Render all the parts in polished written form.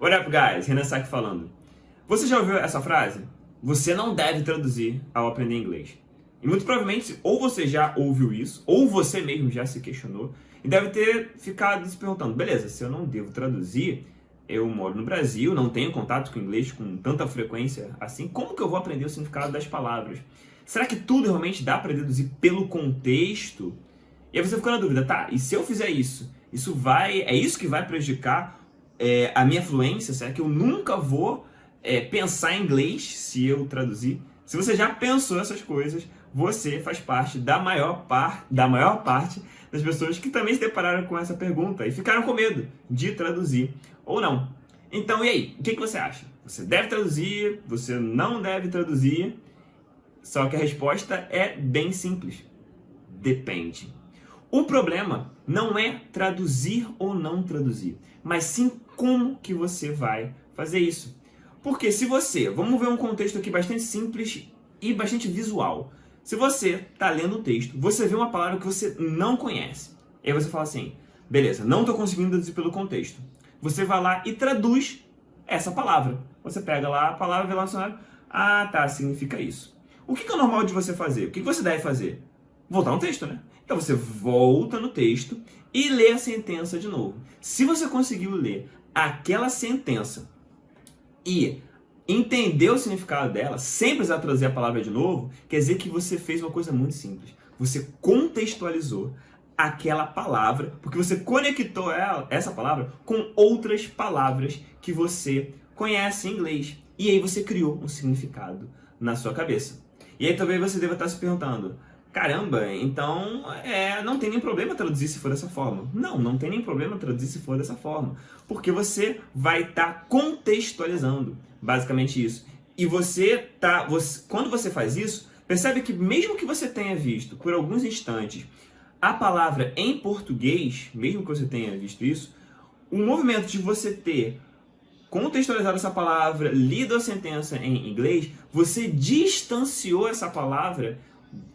What up, guys? Renan Saki falando. Você já ouviu essa frase? Você não deve traduzir ao aprender inglês. E muito provavelmente, ou você já ouviu isso, ou você mesmo já se questionou, e deve ter ficado se perguntando, beleza, se eu não devo traduzir, eu moro no Brasil, não tenho contato com o inglês com tanta frequência assim, como que eu vou aprender o significado das palavras? Será que tudo realmente dá para deduzir pelo contexto? E aí você fica na dúvida, tá, e se eu fizer isso, é isso que vai prejudicar a minha fluência? Será que eu nunca vou pensar em inglês se eu traduzir? Se você já pensou essas coisas, você faz parte da maior parte das pessoas que também se depararam com essa pergunta e ficaram com medo de traduzir ou não. Então, e aí? O que você acha? Você deve traduzir? Você não deve traduzir? Só que a resposta é bem simples. Depende. O problema não é traduzir ou não traduzir, mas sim como que você vai fazer isso. Porque se você, vamos ver um contexto aqui bastante simples e bastante visual. Se você está lendo o texto, você vê uma palavra que você não conhece. E aí você fala assim, beleza, não estou conseguindo traduzir pelo contexto. Você vai lá e traduz essa palavra. Você pega lá a palavra, vê lá no dicionário, ah, tá, significa isso. O que é normal de você fazer? O que você deve fazer? Voltar no texto, né? Então você volta no texto e lê a sentença de novo. Se você conseguiu ler aquela sentença e entender o significado dela, sem precisar trazer a palavra de novo, quer dizer que você fez uma coisa muito simples. Você contextualizou aquela palavra, porque você conectou essa palavra com outras palavras que você conhece em inglês. E aí você criou um significado na sua cabeça. E aí talvez você deva estar se perguntando, caramba, então não tem nem problema traduzir se for dessa forma. Não, não tem nem problema traduzir se for dessa forma. Porque você vai estar contextualizando, basicamente isso. E quando você faz isso, percebe que mesmo que você tenha visto por alguns instantes a palavra em português, mesmo que você tenha visto isso, o movimento de você ter contextualizado essa palavra, lido a sentença em inglês, você distanciou essa palavra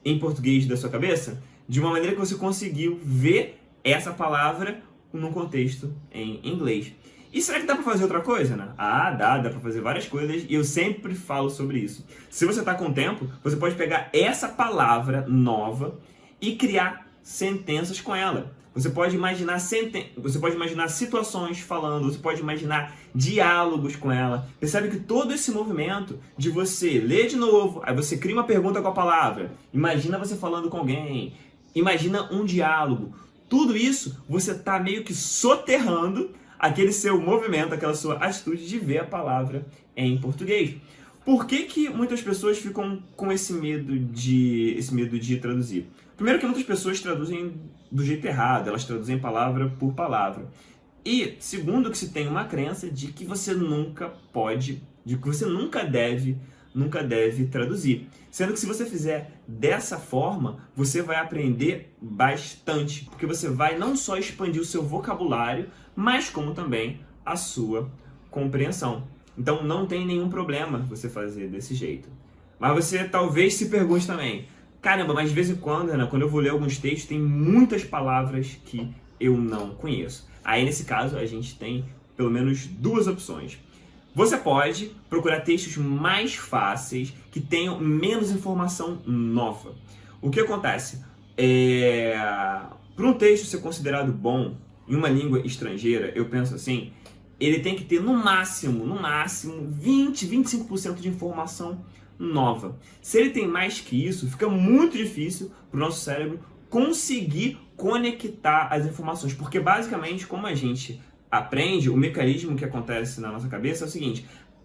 em português da sua cabeça, de uma maneira que você conseguiu ver essa palavra num contexto em inglês. E será que dá para fazer outra coisa, né? Ah, dá para fazer várias coisas e eu sempre falo sobre isso. Se você está com tempo, você pode pegar essa palavra nova e criar sentenças com ela. Você pode imaginar situações falando, você pode imaginar diálogos com ela. Percebe que todo esse movimento de você ler de novo, aí você cria uma pergunta com a palavra, imagina você falando com alguém, imagina um diálogo. Tudo isso você está meio que soterrando aquele seu movimento, aquela sua atitude de ver a palavra em português. Por que muitas pessoas ficam com esse medo de traduzir? Primeiro que muitas pessoas traduzem do jeito errado, elas traduzem palavra por palavra. E segundo que se tem uma crença de que você nunca deve traduzir. Sendo que se você fizer dessa forma, você vai aprender bastante, porque você vai não só expandir o seu vocabulário, mas como também a sua compreensão. Então não tem nenhum problema você fazer desse jeito. Mas você talvez se pergunte também, caramba, mas de vez em quando, Ana, quando eu vou ler alguns textos, tem muitas palavras que eu não conheço. Aí nesse caso a gente tem pelo menos duas opções. Você pode procurar textos mais fáceis, que tenham menos informação nova. O que acontece? Para um texto ser considerado bom em uma língua estrangeira, eu penso assim, ele tem que ter no máximo 20, 25% de informação nova. Se ele tem mais que isso, fica muito difícil para o nosso cérebro conseguir conectar as informações, porque basicamente como a gente aprende, o mecanismo que acontece na nossa cabeça é o seguinte,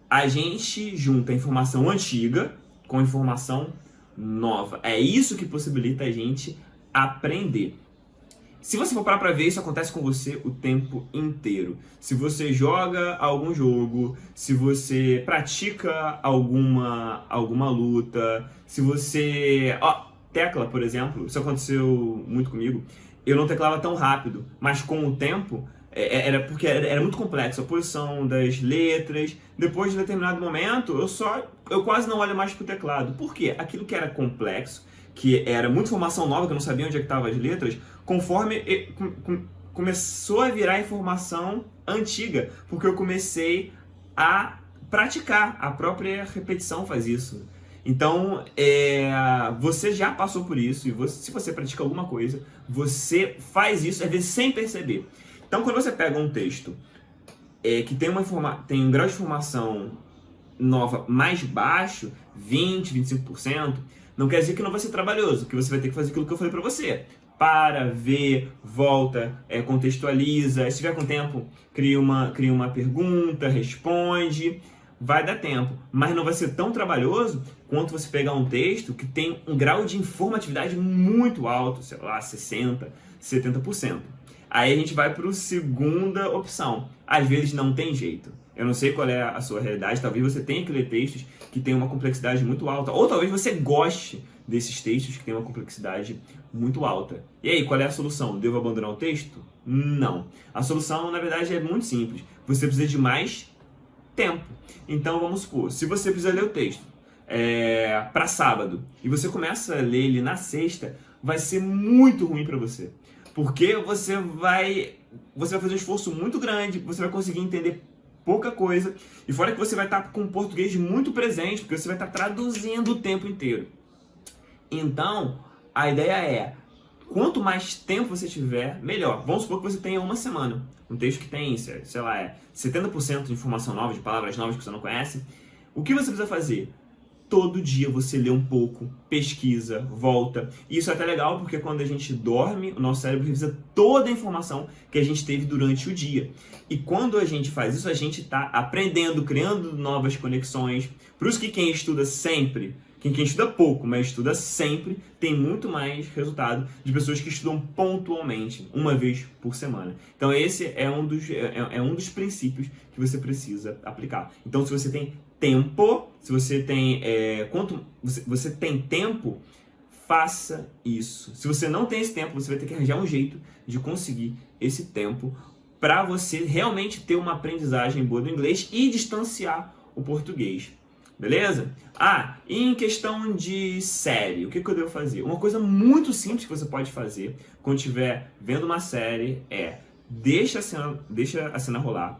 a gente junta informação antiga com informação nova. É isso que possibilita a gente aprender. Se você for parar pra ver, isso acontece com você o tempo inteiro. Se você joga algum jogo, se você pratica alguma luta, se você... tecla, por exemplo, isso aconteceu muito comigo. Eu não teclava tão rápido, mas com o tempo, porque era muito complexo a posição das letras. Depois de determinado momento, eu quase não olho mais pro teclado. Por quê? Aquilo que era complexo, que era muita informação nova, que eu não sabia onde é que estavam as letras, conforme começou a virar informação antiga, porque eu comecei a praticar, a própria repetição faz isso. Então, você já passou por isso, e se você pratica alguma coisa, você faz isso, às vezes, sem perceber. Então, quando você pega um texto que tem um grau de informação nova mais baixo, 20, 25%, não quer dizer que não vai ser trabalhoso, que você vai ter que fazer aquilo que eu falei para você. Para, vê, volta, contextualiza, se tiver com tempo, cria uma pergunta, responde, vai dar tempo. Mas não vai ser tão trabalhoso quanto você pegar um texto que tem um grau de informatividade muito alto, sei lá, 60%, 70%. Aí a gente vai para a segunda opção. Às vezes não tem jeito. Eu não sei qual é a sua realidade, talvez você tenha que ler textos que têm uma complexidade muito alta, ou talvez você goste desses textos que têm uma complexidade muito alta. E aí, qual é a solução? Devo abandonar o texto? Não. A solução, na verdade, é muito simples. Você precisa de mais tempo. Então, vamos supor, se você precisa ler o texto para sábado, e você começa a ler ele na sexta, vai ser muito ruim para você. Porque você vai fazer um esforço muito grande, você vai conseguir entender pouca coisa, e fora que você vai estar com o português muito presente, porque você vai estar traduzindo o tempo inteiro. Então, a ideia é, quanto mais tempo você tiver, melhor. Vamos supor que você tenha uma semana, um texto que tem, sei lá, 70% de informação nova, de palavras novas que você não conhece. O que você precisa fazer? Todo dia você lê um pouco, pesquisa, volta. E isso é até legal porque quando a gente dorme, o nosso cérebro revisa toda a informação que a gente teve durante o dia. E quando a gente faz isso, a gente está aprendendo, criando novas conexões. Por isso que quem estuda sempre, quem estuda pouco, mas estuda sempre, tem muito mais resultado de pessoas que estudam pontualmente, uma vez por semana. Então esse é um dos princípios que você precisa aplicar. Então se você tem tempo, se você tem você tem tempo, faça isso. Se você não tem esse tempo, você vai ter que arranjar um jeito de conseguir esse tempo para você realmente ter uma aprendizagem boa do inglês e distanciar o português. Beleza? E em questão de série, o que eu devo fazer? Uma coisa muito simples que você pode fazer quando estiver vendo uma série deixa a cena rolar.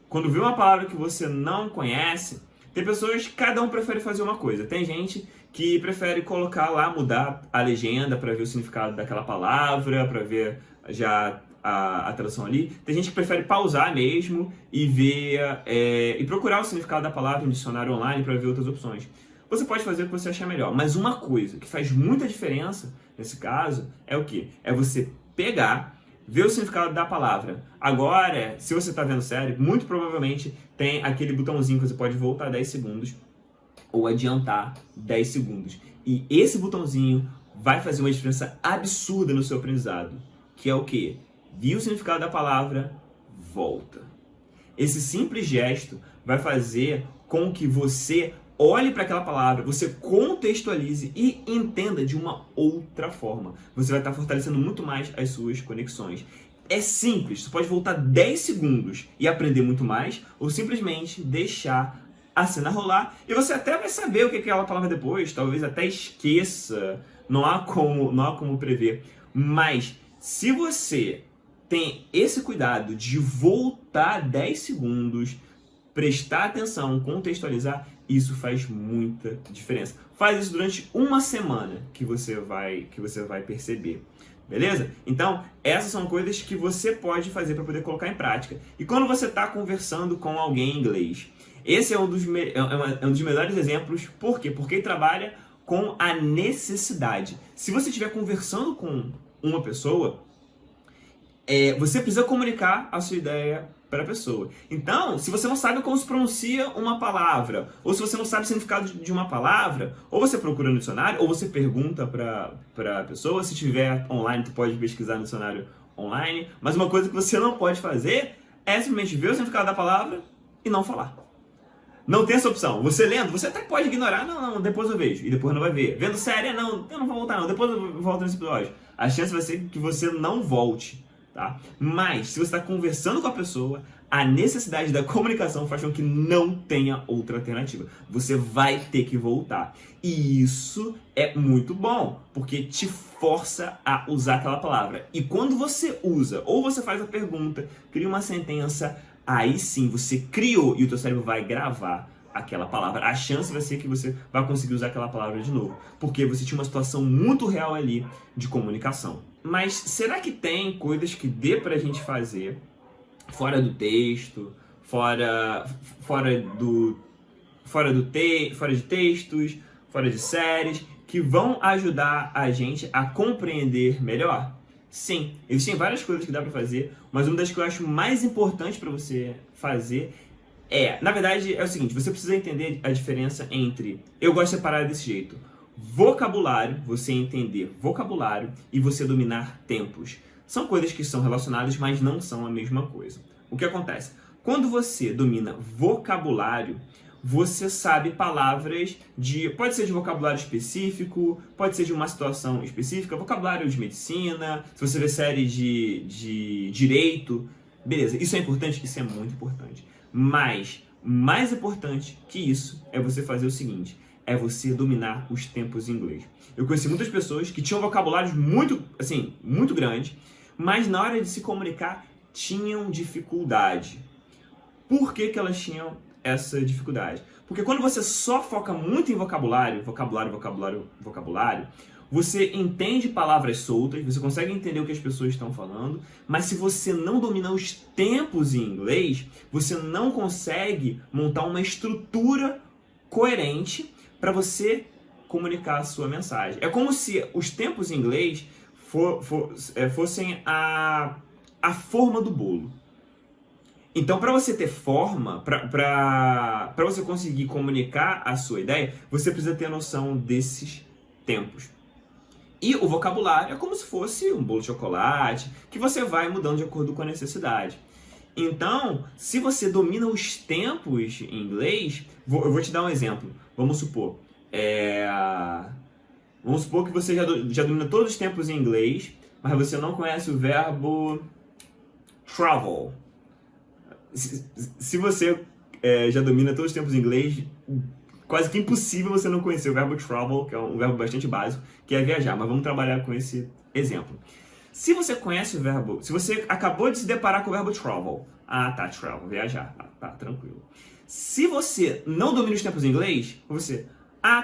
Quando vê uma palavra que você não conhece, tem pessoas que cada um prefere fazer uma coisa. Tem gente que prefere colocar lá, mudar a legenda para ver o significado daquela palavra, para ver já a tradução ali. Tem gente que prefere pausar mesmo e ver e procurar o significado da palavra em dicionário online para ver outras opções. Você pode fazer o que você achar melhor, mas uma coisa que faz muita diferença nesse caso é o quê? É você pegar, ver o significado da palavra. Agora, se você está vendo série, muito provavelmente tem aquele botãozinho que você pode voltar 10 segundos ou adiantar 10 segundos. E esse botãozinho vai fazer uma diferença absurda no seu aprendizado, que é o quê? Viu o significado da palavra, volta. Esse simples gesto vai fazer com que você olhe para aquela palavra, você contextualize e entenda de uma outra forma. Você vai estar fortalecendo muito mais as suas conexões. É simples, você pode voltar 10 segundos e aprender muito mais, ou simplesmente deixar a cena rolar e você até vai saber o que é aquela palavra depois, talvez até esqueça, não há como prever. Mas se você tem esse cuidado de voltar 10 segundos, prestar atenção, contextualizar, isso faz muita diferença. Faz isso durante uma semana que você vai perceber. Beleza? Então, essas são coisas que você pode fazer para poder colocar em prática. E quando você está conversando com alguém em inglês, esse é um dos melhores exemplos. Por quê? Porque ele trabalha com a necessidade. Se você estiver conversando com uma pessoa, você precisa comunicar a sua ideia para a pessoa. Então, se você não sabe como se pronuncia uma palavra, ou se você não sabe o significado de uma palavra, ou você procura no dicionário, ou você pergunta para a pessoa. Se tiver online, tu pode pesquisar no dicionário online. Mas uma coisa que você não pode fazer é simplesmente ver o significado da palavra e não falar. Não tem essa opção. Você lendo, você até pode ignorar. Não, depois eu vejo. E depois não vai ver. Vendo série, não, eu não vou voltar não. Depois eu volto nesse episódio. A chance vai ser que você não volte. Tá? Mas, se você está conversando com a pessoa, a necessidade da comunicação faz com que não tenha outra alternativa. Você vai ter que voltar. E isso é muito bom, porque te força a usar aquela palavra. E quando você usa, ou você faz a pergunta, cria uma sentença, aí sim você criou e o teu cérebro vai gravar aquela palavra. A chance vai ser que você vai conseguir usar aquela palavra de novo, porque você tinha uma situação muito real ali de comunicação. Mas será que tem coisas que dê pra gente fazer fora do texto, fora de textos, fora de séries, que vão ajudar a gente a compreender melhor? Sim, existem várias coisas que dá pra fazer, mas uma das que eu acho mais importante para você fazer na verdade, é o seguinte: você precisa entender a diferença entre, eu gosto de separar desse jeito, vocabulário, você entender vocabulário, e você dominar tempos. São coisas que são relacionadas, mas não são a mesma coisa. O que acontece? Quando você domina vocabulário, você sabe palavras pode ser de vocabulário específico, pode ser de uma situação específica, vocabulário de medicina, se você vê série de direito, beleza, isso é importante? Isso é muito importante. Mas, mais importante que isso, é você fazer o seguinte, é você dominar os tempos em inglês. Eu conheci muitas pessoas que tinham vocabulários muito grandes, mas na hora de se comunicar, tinham dificuldade. Por que elas tinham essa dificuldade? Porque quando você só foca muito em vocabulário, você entende palavras soltas, você consegue entender o que as pessoas estão falando, mas se você não domina os tempos em inglês, você não consegue montar uma estrutura coerente para você comunicar a sua mensagem. É como se os tempos em inglês fossem a forma do bolo. Então, para você ter forma, para você conseguir comunicar a sua ideia, você precisa ter noção desses tempos. E o vocabulário é como se fosse um bolo de chocolate, que você vai mudando de acordo com a necessidade. Então, se você domina os tempos em inglês, eu vou te dar um exemplo. Vamos supor que você já domina todos os tempos em inglês, mas você não conhece o verbo travel. Se você já domina todos os tempos em inglês, quase que impossível você não conhecer o verbo travel, que é um verbo bastante básico, que é viajar. Mas vamos trabalhar com esse exemplo. Se você conhece o verbo, se você acabou de se deparar com o verbo travel, travel, viajar, tá, tranquilo. Se você não domina os tempos em inglês, você,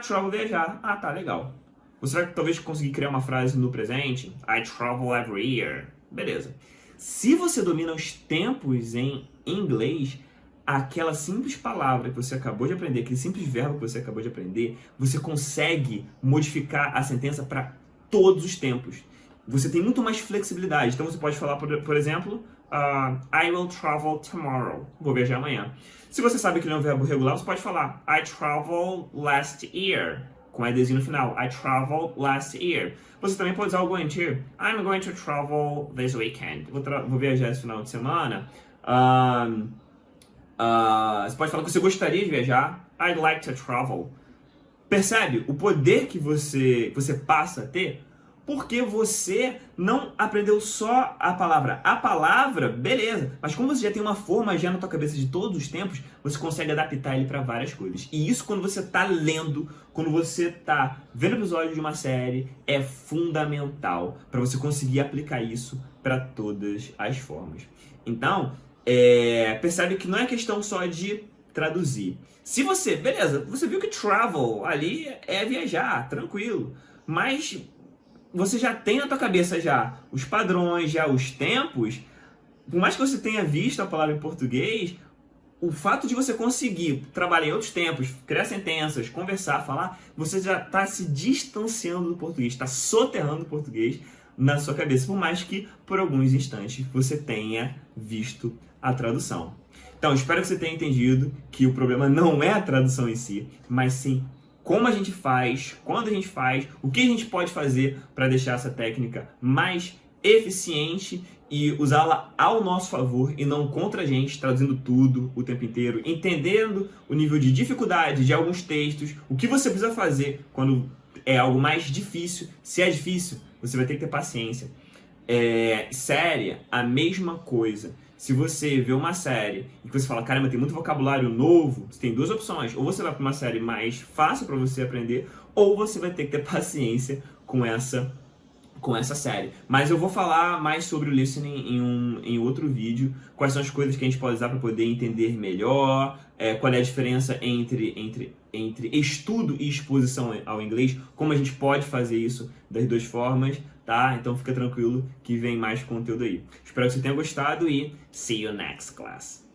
travel, viajar, tá, legal. Você vai talvez conseguir criar uma frase no presente, I travel every year, beleza. Se você domina os tempos em inglês, aquela simples palavra que você acabou de aprender, aquele simples verbo que você acabou de aprender, você consegue modificar a sentença para todos os tempos. Você tem muito mais flexibilidade. Então você pode falar, por exemplo, I will travel tomorrow. Vou viajar amanhã. Se você sabe que ele é um verbo regular, você pode falar I traveled last year, com EDzinho no final. I traveled last year. Você também pode usar o going to. I'm going to travel this weekend. Vou viajar esse final de semana. Você pode falar que você gostaria de viajar. I'd like to travel. Percebe o poder que você passa a ter? Porque você não aprendeu só a palavra. A palavra, beleza. Mas como você já tem uma forma já na tua cabeça de todos os tempos, você consegue adaptar ele para várias coisas. E isso quando você está lendo, quando você está vendo episódio de uma série, é fundamental para você conseguir aplicar isso para todas as formas. Então, percebe que não é questão só de traduzir. Se você, beleza, você viu que travel ali é viajar, tranquilo. Mas você já tem na tua cabeça já os padrões, já os tempos. Por mais que você tenha visto a palavra em português, o fato de você conseguir trabalhar em outros tempos, criar sentenças, conversar, falar, você já está se distanciando do português, está soterrando o português na sua cabeça, por mais que por alguns instantes você tenha visto a tradução. Então, espero que você tenha entendido que o problema não é a tradução em si, mas sim como a gente faz, quando a gente faz, o que a gente pode fazer para deixar essa técnica mais eficiente e usá-la ao nosso favor e não contra a gente, traduzindo tudo o tempo inteiro, entendendo o nível de dificuldade de alguns textos, o que você precisa fazer quando é algo mais difícil. Se é difícil, você vai ter que ter paciência. Série, a mesma coisa. Se você vê uma série e que você fala, caramba, tem muito vocabulário novo, você tem duas opções. Ou você vai para uma série mais fácil para você aprender, ou você vai ter que ter paciência com essa série. Mas eu vou falar mais sobre o listening em outro vídeo, quais são as coisas que a gente pode usar para poder entender melhor, qual é a diferença entre estudo e exposição ao inglês, como a gente pode fazer isso das duas formas, tá? Então fica tranquilo que vem mais conteúdo aí. Espero que você tenha gostado e see you next class.